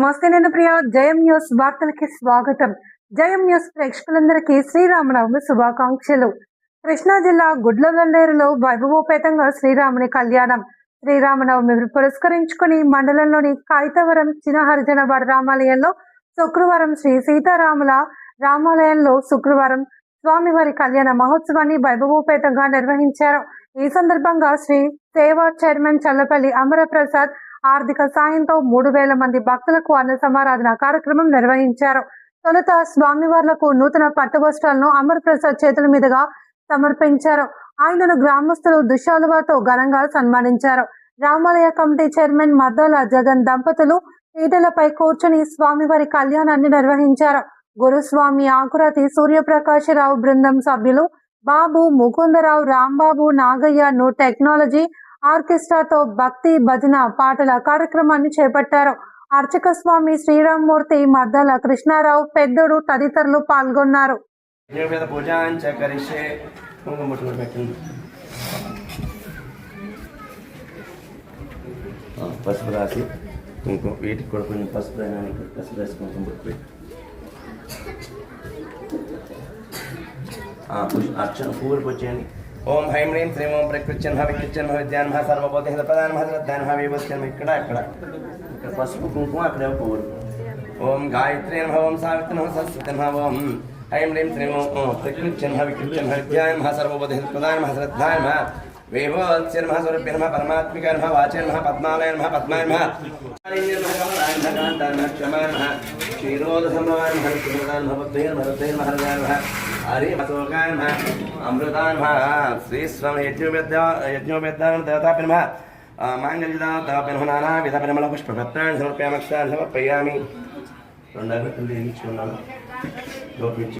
నమస్తే, నేను ప్రియా. జయం న్యూస్ వార్తలకి స్వాగతం. జయం న్యూస్ ప్రేక్షకులందరికీ శ్రీరామనవమి శుభాకాంక్షలు. కృష్ణా జిల్లా గుడ్లవల్లేరులో వైభవోపేతంగా శ్రీరాముని కళ్యాణం. శ్రీరామనవమి పురస్కరించుకుని మండలంలోని కైతవరం చిన్న హరిజనవాడ రామాలయంలో శుక్రవారం, శ్రీ సీతారాముల రామాలయంలో శుక్రవారం స్వామివారి కళ్యాణ మహోత్సవాన్ని వైభవోపేతంగా నిర్వహించారు. ఈ సందర్భంగా శ్రీ సేవా చైర్మన్ చల్లపల్లి అమరప్రసాద్ ఆర్థిక సాయంతో 3,000 మంది భక్తులకు అన్న సమారాధన కార్యక్రమం నిర్వహించారు. తొలుత స్వామివార్లకు నూతన పట్టు వస్త్రాలను అమరప్రసాద్ చేతుల మీదుగా సమర్పించారు. ఆయనను గ్రామస్తులు దుశాలువాతో ఘనంగా సన్మానించారు. రామాలయ కమిటీ చైర్మన్ మద్దాల జగన్ దంపతులు పీటలపై కూర్చొని స్వామివారి కళ్యాణాన్ని నిర్వహించారు. గురుస్వామి ఆకురాతి సూర్యప్రకాశరావు బృందం సభ్యులు బాబు, ముకుందరావు, రాంబాబు, నాగయ్య, న్యూ టెక్నాలజీ ఆర్కెస్ట్రాతో భక్తి భజన పాటల కార్యక్రమాన్ని చేపట్టారు. అర్చక స్వామి శ్రీరామ్మూర్తి, మద్దాల కృష్ణారావు, పెద్దడు తదితరులు పాల్గొన్నారు. పసుపు రాసి వీటికి కూడా కొంచెం పసుపు పసుపు రాసి కొంచెం అర్చన పూలు వచ్చేయండి. ఓం హైం హ్రీం శ్రీం ఓం ప్రకృత్యన్మ వికృత్యన్మ విద్యాన్మ సర్వబోధ ప్రధానమ శ్రద్ధాన్మ విభత్యన్మ ఇక్కడ పసుపు కుంకుమ అక్కడే పువ్వులు. ఓం గాయత్రి నమ, ఓం సావిత్రి నమ, సరస్వతి నమ. ఓం హైం హ్రీం శ్రీం ఓం ప్రకృత్యన్మ వికృత్యన్మ విద్యాన్మ సర్వబోధ ప్రధానమ శ్రద్ధాన్మ వేభోత్స్యన్మ స్వరూప్యన్మ పరమాత్మికన్మ వాచ్యన్మ పద్మాలయన్మ పద్మాన్మ క్షీరోదసమ్రవాన్మ క్షీరోదాన్మ బుద్ధైర్మ బుద్ధైర్మ హరదాన్మ హరిమశోకాన్మ అమృతాన్మ శ్రీస్వామి యజ్ఞోపేద్దాన్ దేవతాపిన్మ మాంగళ్యదాపిన్మ నానావిధ పరిమళ పుష్పపత్రాన్ని సమర్పయామి సమర్పయామి. 2 అగరత్తులు వేయించుకున్నాను.